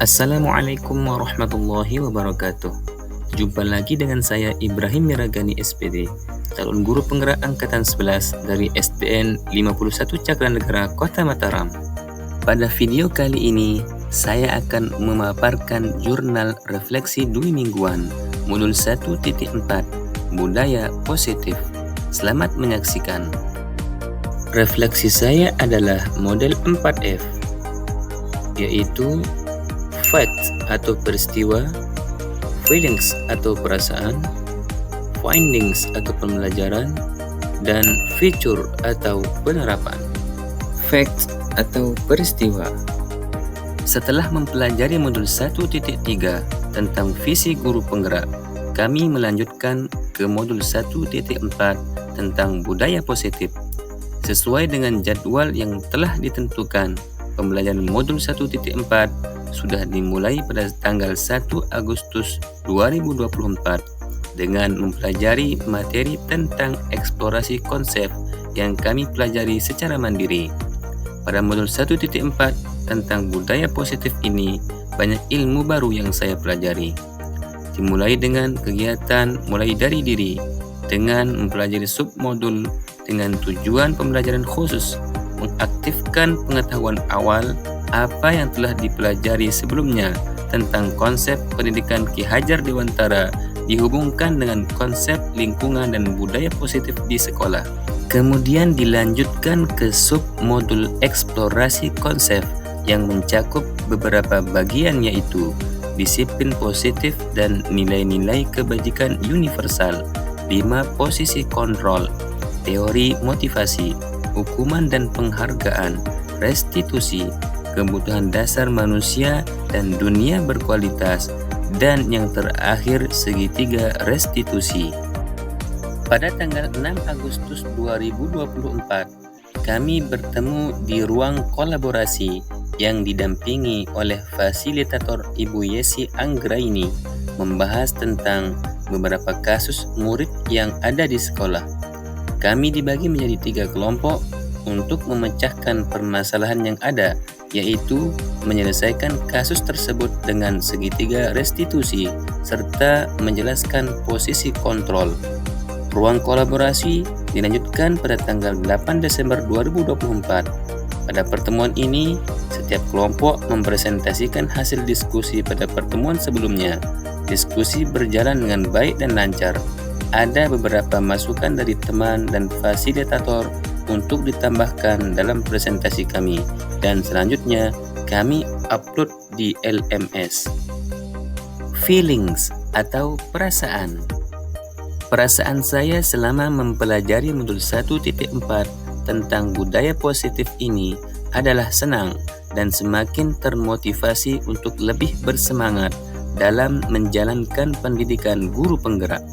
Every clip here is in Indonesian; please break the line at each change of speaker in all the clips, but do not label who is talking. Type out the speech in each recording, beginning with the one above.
Assalamualaikum warahmatullahi wabarakatuh. Jumpa lagi dengan saya Ibrahim Miragani SPD, calon guru penggerak angkatan 11 dari SDN 51 Cakranegara, Kota Mataram. Pada video kali ini, saya akan memaparkan jurnal refleksi dwi mingguan modul 1.4 Budaya Positif. Selamat menyaksikan. Refleksi saya adalah model 4F, yaitu facts atau peristiwa, feelings atau perasaan, findings atau pembelajaran, dan feature atau penerapan. Facts atau peristiwa. Setelah mempelajari modul 1.3 tentang visi guru penggerak, kami melanjutkan ke modul 1.4 tentang budaya positif. Sesuai dengan jadwal yang telah ditentukan, pembelajaran modul 1.4 sudah dimulai pada tanggal 1 Agustus 2024 dengan mempelajari materi tentang eksplorasi konsep yang kami pelajari secara mandiri. Pada modul 1.4 tentang budaya positif ini, banyak ilmu baru yang saya pelajari. Dimulai dengan kegiatan mulai dari diri, dengan mempelajari submodul dengan tujuan pembelajaran khusus, mengaktifkan pengetahuan awal apa yang telah dipelajari sebelumnya tentang konsep pendidikan Ki Hajar Dewantara dihubungkan dengan konsep lingkungan dan budaya positif di sekolah. Kemudian dilanjutkan ke submodul eksplorasi konsep yang mencakup beberapa bagian, yaitu disiplin positif dan nilai-nilai kebajikan universal, 5 posisi kontrol, teori motivasi, hukuman dan penghargaan, restitusi, kebutuhan dasar manusia dan dunia berkualitas, dan yang terakhir segitiga restitusi. Pada tanggal 6 Agustus 2024, kami bertemu di ruang kolaborasi yang didampingi oleh fasilitator Ibu Yesi Anggraini, membahas tentang beberapa kasus murid yang ada di sekolah. Kami dibagi menjadi 3 kelompok untuk memecahkan permasalahan yang ada, yaitu menyelesaikan kasus tersebut dengan segitiga restitusi serta menjelaskan posisi kontrol. Ruang kolaborasi dilanjutkan pada tanggal 8 Desember 2024. Pada pertemuan ini, setiap kelompok mempresentasikan hasil diskusi pada pertemuan sebelumnya. Diskusi berjalan dengan baik dan lancar. Ada beberapa masukan dari teman dan fasilitator untuk ditambahkan dalam presentasi kami, dan selanjutnya kami upload di LMS. Feelings atau perasaan. Perasaan saya selama mempelajari modul 1.4 tentang budaya positif ini adalah senang dan semakin termotivasi untuk lebih bersemangat dalam menjalankan pendidikan guru penggerak.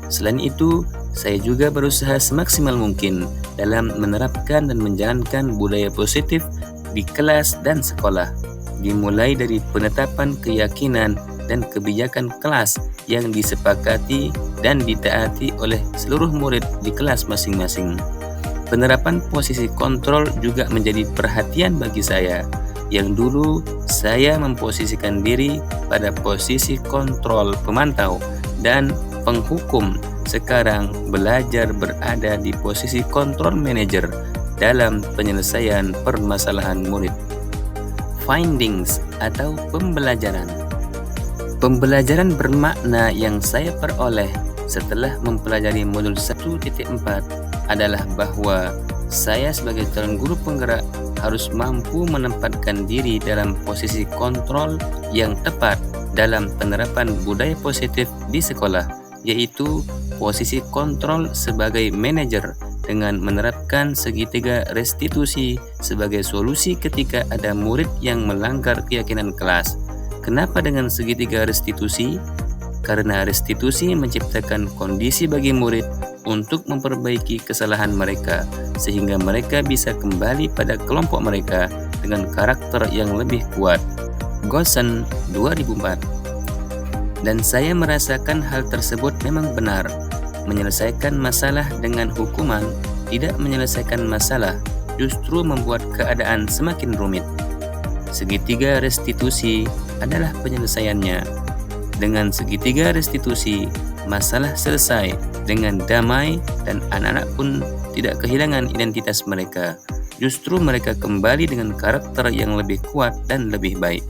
Selain itu, saya juga berusaha semaksimal mungkin dalam menerapkan dan menjalankan budaya positif di kelas dan sekolah, dimulai dari penetapan keyakinan dan kebijakan kelas yang disepakati dan ditaati oleh seluruh murid di kelas masing-masing. Penerapan posisi kontrol juga menjadi perhatian bagi saya, yang dulu saya memposisikan diri pada posisi kontrol pemantau dan penghukum, sekarang belajar berada di posisi kontrol manager dalam penyelesaian permasalahan murid. Findings atau pembelajaran. Pembelajaran bermakna yang saya peroleh setelah mempelajari modul 1.4 adalah bahwa saya sebagai calon guru penggerak harus mampu menempatkan diri dalam posisi kontrol yang tepat dalam penerapan budaya positif di sekolah, yaitu posisi kontrol sebagai manajer dengan menerapkan segitiga restitusi sebagai solusi ketika ada murid yang melanggar keyakinan kelas. Kenapa dengan segitiga restitusi? Karena restitusi menciptakan kondisi bagi murid untuk memperbaiki kesalahan mereka sehingga mereka bisa kembali pada kelompok mereka dengan karakter yang lebih kuat. Gosen 2004. Dan saya merasakan hal tersebut memang benar. Menyelesaikan masalah dengan hukuman tidak menyelesaikan masalah, justru membuat keadaan semakin rumit. Segitiga restitusi adalah penyelesaiannya. Dengan segitiga restitusi, masalah selesai dengan damai dan anak-anak pun tidak kehilangan identitas mereka. Justru mereka kembali dengan karakter yang lebih kuat dan lebih baik.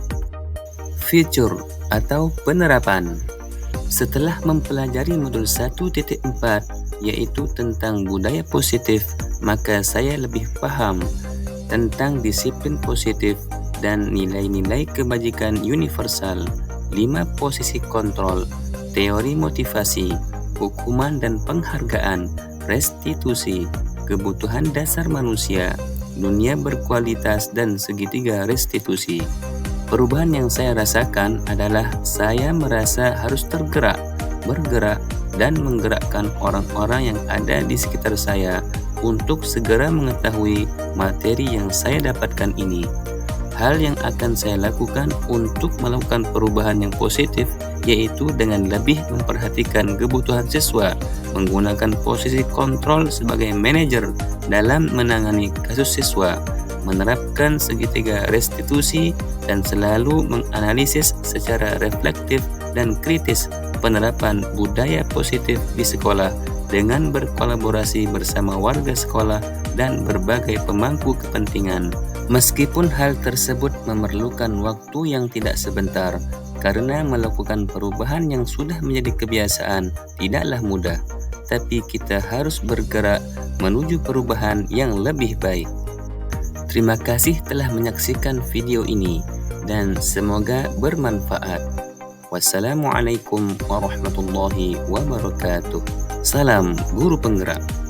Feature atau penerapan. Setelah mempelajari modul 1.4 yaitu tentang budaya positif, maka saya lebih paham tentang disiplin positif dan nilai-nilai kebajikan universal, 5 posisi kontrol, teori motivasi, hukuman dan penghargaan, restitusi, kebutuhan dasar manusia, dunia berkualitas dan segitiga restitusi. Perubahan yang saya rasakan adalah saya merasa harus bergerak, dan menggerakkan orang-orang yang ada di sekitar saya untuk segera mengetahui materi yang saya dapatkan ini. Hal yang akan saya lakukan untuk melakukan perubahan yang positif yaitu dengan lebih memperhatikan kebutuhan siswa, menggunakan posisi kontrol sebagai manajer dalam menangani kasus siswa, menerapkan segitiga restitusi, dan selalu menganalisis secara reflektif dan kritis penerapan budaya positif di sekolah dengan berkolaborasi bersama warga sekolah dan berbagai pemangku kepentingan. Meskipun hal tersebut memerlukan waktu yang tidak sebentar, karena melakukan perubahan yang sudah menjadi kebiasaan tidaklah mudah, tapi kita harus bergerak menuju perubahan yang lebih baik. Terima kasih telah menyaksikan video ini dan semoga bermanfaat. Wassalamualaikum warahmatullahi wabarakatuh. Salam Guru Penggerak.